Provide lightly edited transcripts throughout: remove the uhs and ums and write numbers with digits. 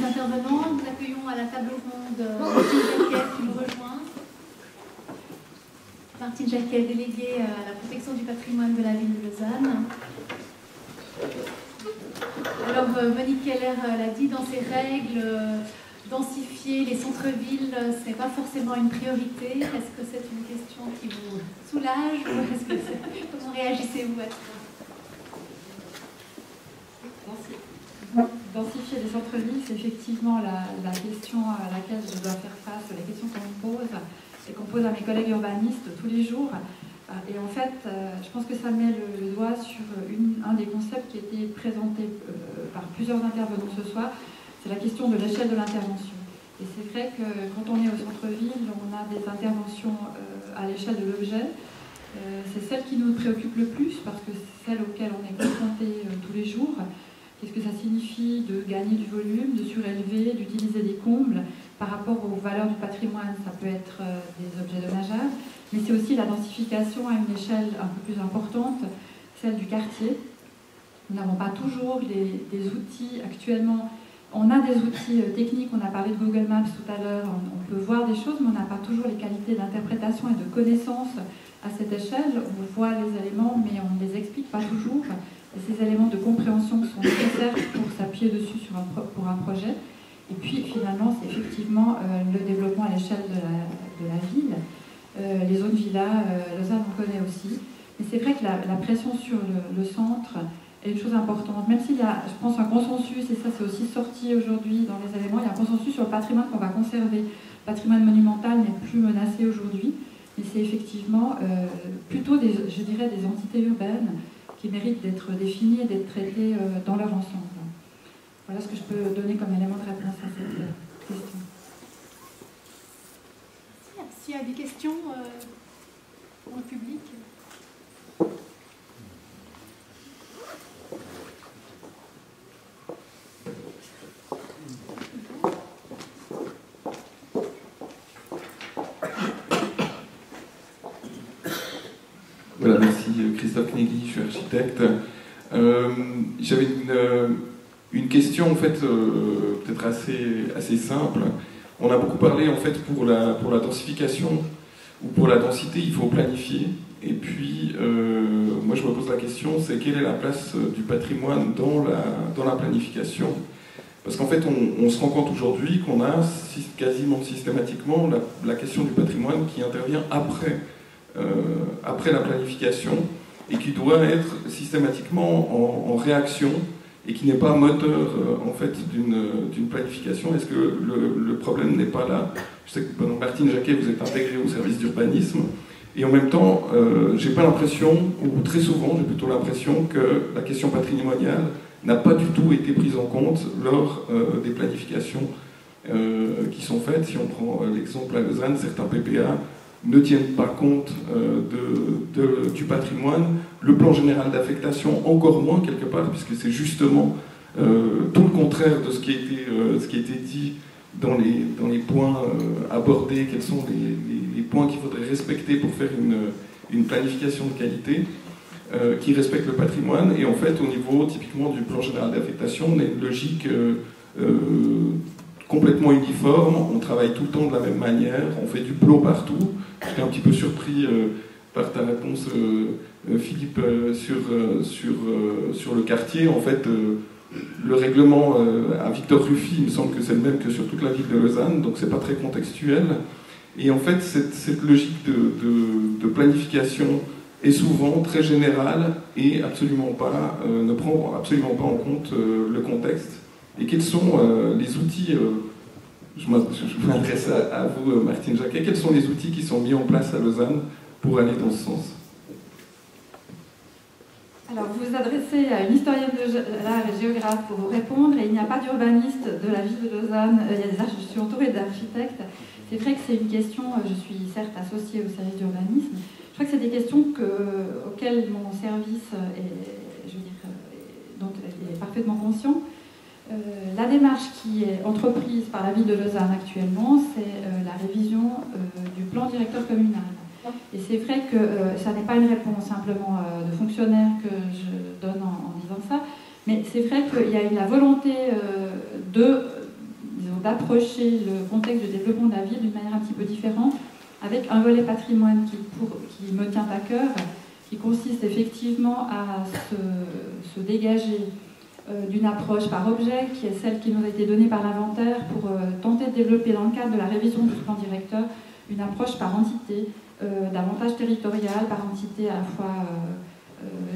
intervenants. Nous accueillons à la table ronde Martine Jacquet qui nous rejoint. Martine Jacquet, déléguée à la protection du patrimoine de la ville de Lausanne. Alors, Monique Keller l'a dit, dans ses règles, densifier les centres-villes, ce n'est pas forcément une priorité. Est-ce que c'est une question qui vous soulage ou est-ce que comment réagissez-vous à ça? Densifier les centres-villes, c'est effectivement la question à laquelle je dois faire face, la question qu'on me pose et qu'on pose à mes collègues urbanistes tous les jours. Et en fait, je pense que ça met le doigt sur un des concepts qui a été présenté par plusieurs intervenants ce soir, c'est la question de l'échelle de l'intervention. Et c'est vrai que quand on est au centre-ville, on a des interventions à l'échelle de l'objet. C'est celle qui nous préoccupe le plus parce que c'est celle auquel on est confronté tous les jours. Qu'est-ce que ça signifie de gagner du volume, de surélever, d'utiliser des combles par rapport aux valeurs du patrimoine? Ça peut être des objets dommageables, mais c'est aussi la densification à une échelle un peu plus importante, celle du quartier. Nous n'avons pas toujours des outils actuellement. On a des outils techniques, on a parlé de Google Maps tout à l'heure, on peut voir des choses, mais on n'a pas toujours les qualités d'interprétation et de connaissance à cette échelle. On voit les éléments, mais on ne les explique pas toujours. Et ces éléments de compréhension sont nécessaires pour s'appuyer dessus pour un projet. Et puis finalement, c'est effectivement le développement à l'échelle de la ville. Les zones villas, Lausanne on connaît aussi. Mais c'est vrai que la pression sur le centre est une chose importante. Même s'il y a, je pense, un consensus, et ça c'est aussi sorti aujourd'hui dans les éléments, il y a un consensus sur le patrimoine qu'on va conserver. Le patrimoine monumental n'est plus menacé aujourd'hui. Mais c'est effectivement plutôt, je dirais, des entités urbaines qui méritent d'être définies et d'être traitées dans leur ensemble. Voilà ce que je peux donner comme élément de réponse à cette question. S'il y a des questions dans le public. Voilà, merci. Christophe Négui, je suis architecte. J'avais une question en fait peut-être assez simple. On a beaucoup parlé en fait pour la densification ou pour la densité, il faut planifier. Et puis moi je me pose la question, c'est quelle est la place du patrimoine dans la planification? Parce qu'en fait on se rend compte aujourd'hui qu'on a quasiment systématiquement la question du patrimoine qui intervient après la planification et qui doit être systématiquement en réaction et qui n'est pas moteur en fait d'une planification. Est-ce que le problème n'est pas là? Je sais que Martine Jacquet, vous êtes intégrée au service d'urbanisme et en même temps, j'ai pas l'impression, ou très souvent, j'ai plutôt l'impression que la question patrimoniale n'a pas du tout été prise en compte lors des planifications qui sont faites. Si on prend l'exemple à Lausanne, certains PPA ne tiennent pas compte du patrimoine, le plan général d'affectation encore moins quelque part, puisque c'est justement tout le contraire de ce qui a été dit dans les points abordés, quels sont les points qu'il faudrait respecter pour faire une planification de qualité qui respecte le patrimoine. Et en fait, au niveau typiquement du plan général d'affectation, on a une logique complètement uniforme, on travaille tout le temps de la même manière, on fait du plot partout. J'étais un petit peu surpris par ta réponse, Philippe, sur le quartier. En fait, le règlement à Victor Ruffy, il me semble que c'est le même que sur toute la ville de Lausanne, donc c'est pas très contextuel. Et en fait, cette logique de planification est souvent très générale et ne prend absolument pas en compte le contexte. Et quels sont les outils, je m'adresse à vous Martine Jacquet, quels sont les outils qui sont mis en place à Lausanne pour aller dans ce sens? Alors vous vous adressez à une historienne de l'art et géographe pour vous répondre, et il n'y a pas d'urbaniste de la ville de Lausanne, je suis entourée d'architectes. C'est vrai que c'est une question, je suis certes associée au service d'urbanisme, je crois que c'est des questions auxquelles mon service est parfaitement conscient. La démarche qui est entreprise par la ville de Lausanne actuellement, c'est la révision du plan directeur communal. Et c'est vrai que ça n'est pas une réponse simplement de fonctionnaire que je donne en disant ça, mais c'est vrai qu'il y a eu la volonté donc d'approcher le contexte du développement de la ville d'une manière un petit peu différente, avec un volet patrimoine qui me tient à cœur, qui consiste effectivement à se dégager d'une approche par objet, qui est celle qui nous a été donnée par l'inventaire, pour tenter de développer dans le cadre de la révision du plan directeur une approche par entité, davantage territoriale, par entité à la fois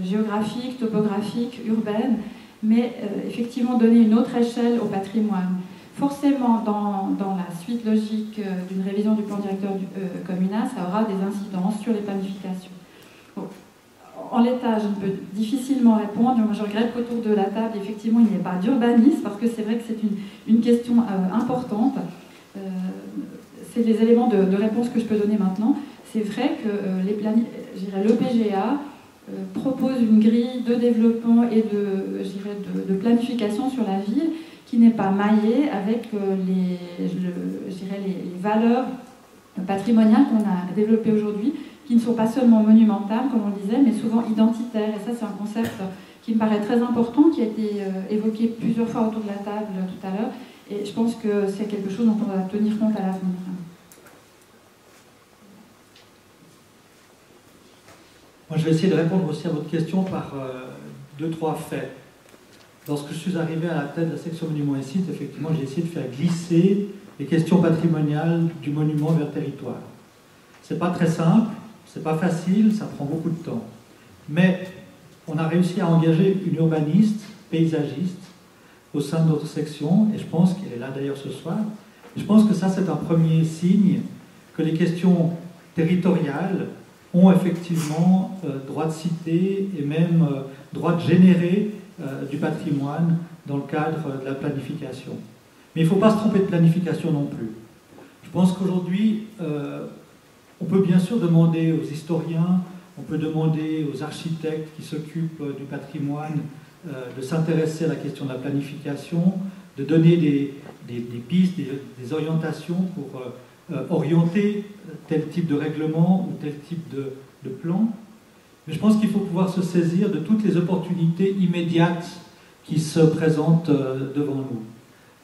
géographique, topographique, urbaine, mais effectivement donner une autre échelle au patrimoine. Forcément, dans la suite logique d'une révision du plan directeur communal, ça aura des incidences sur les planifications. Bon. En l'état, je ne peux difficilement répondre. Moi, je regrette qu'autour de la table, effectivement, il n'y ait pas d'urbanisme, parce que c'est vrai que c'est une question importante. C'est les éléments de réponse que je peux donner maintenant. C'est vrai que le PGA propose une grille de développement et de planification sur la ville qui n'est pas maillée avec les valeurs patrimoniales qu'on a développées aujourd'hui, qui ne sont pas seulement monumentales, comme on le disait, mais souvent identitaires. Et ça, c'est un concept qui me paraît très important, qui a été évoqué plusieurs fois autour de la table tout à l'heure. Et je pense que c'est quelque chose dont on va tenir compte à l'avenir. Moi, je vais essayer de répondre aussi à votre question par 2-3 faits. Lorsque je suis arrivé à la tête de la section monuments et sites, effectivement, j'ai essayé de faire glisser les questions patrimoniales du monument vers le territoire. C'est pas très simple, c'est pas facile, ça prend beaucoup de temps. Mais on a réussi à engager une urbaniste, paysagiste, au sein de notre section, et je pense qu'elle est là d'ailleurs ce soir. Et je pense que ça, c'est un premier signe que les questions territoriales ont effectivement droit de citer et même droit de générer du patrimoine dans le cadre de la planification. Mais il ne faut pas se tromper de planification non plus. Je pense qu'aujourd'hui, on peut bien sûr demander aux historiens, on peut demander aux architectes qui s'occupent du patrimoine de s'intéresser à la question de la planification, de donner des pistes, des orientations pour orienter tel type de règlement ou tel type de plan. Mais je pense qu'il faut pouvoir se saisir de toutes les opportunités immédiates qui se présentent devant nous.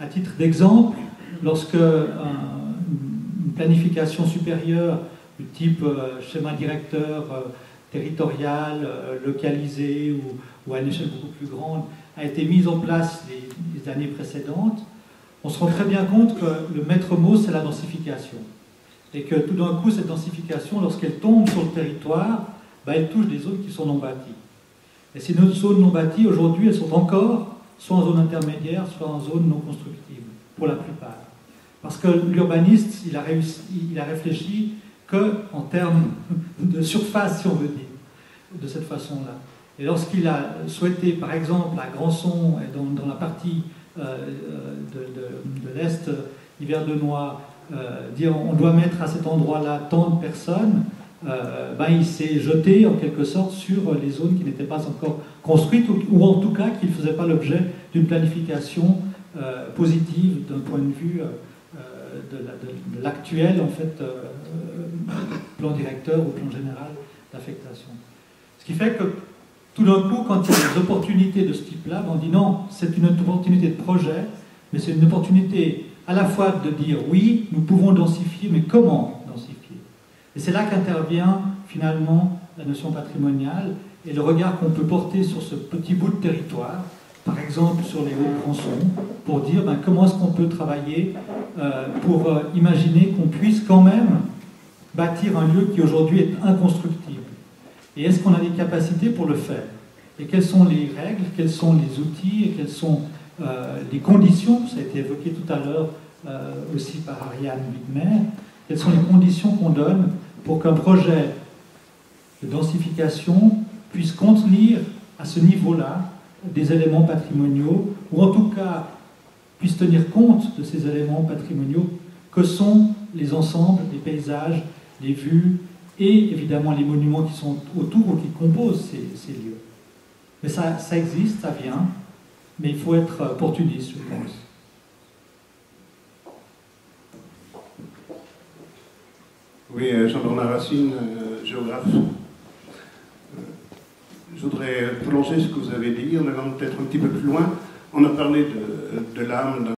À titre d'exemple, lorsque une planification supérieure du type schéma directeur territorial, localisé ou à une échelle beaucoup plus grande a été mise en place les années précédentes, on se rend très bien compte que le maître mot, c'est la densification. Et que tout d'un coup, cette densification, lorsqu'elle tombe sur le territoire, elle touche des zones qui sont non bâties. Et ces zones non bâties, aujourd'hui, elles sont encore soit en zone intermédiaire, soit en zone non constructible, pour la plupart. Parce que l'urbaniste, il a réfléchi qu'en termes de surface, si on veut dire, de cette façon-là. Et lorsqu'il a souhaité, par exemple, à Grandson, et dans la partie de l'Est, Yverdenois, dire on doit mettre à cet endroit-là tant de personnes, il s'est jeté en quelque sorte sur les zones qui n'étaient pas encore construites ou en tout cas qui ne faisaient pas l'objet d'une planification positive d'un point de vue de l'actuel en fait, plan directeur ou plan général d'affectation. Ce qui fait que tout d'un coup, quand il y a des opportunités de ce type-là, on dit non, c'est une opportunité de projet, mais c'est une opportunité à la fois de dire oui, nous pouvons densifier, mais comment densifier? Et c'est là qu'intervient finalement la notion patrimoniale et le regard qu'on peut porter sur ce petit bout de territoire, par exemple sur les Hauts-de-Grandson, pour dire comment est-ce qu'on peut travailler pour imaginer qu'on puisse quand même bâtir un lieu qui aujourd'hui est inconstructible. Et est-ce qu'on a les capacités pour le faire? Et quelles sont les règles, quels sont les outils et quelles sont les conditions, ça a été évoqué tout à l'heure aussi par Ariane Widmer, quelles sont les conditions qu'on donne pour qu'un projet de densification puisse contenir à ce niveau-là des éléments patrimoniaux, ou en tout cas puisse tenir compte de ces éléments patrimoniaux que sont les ensembles, les paysages, les vues, et évidemment les monuments qui sont autour ou qui composent ces lieux. Mais ça existe, ça vient, mais il faut être opportuniste, je pense. Oui, Jean-Bernard Racine, géographe. Je voudrais prolonger ce que vous avez dit en allant peut-être un petit peu plus loin. On a parlé de l'âme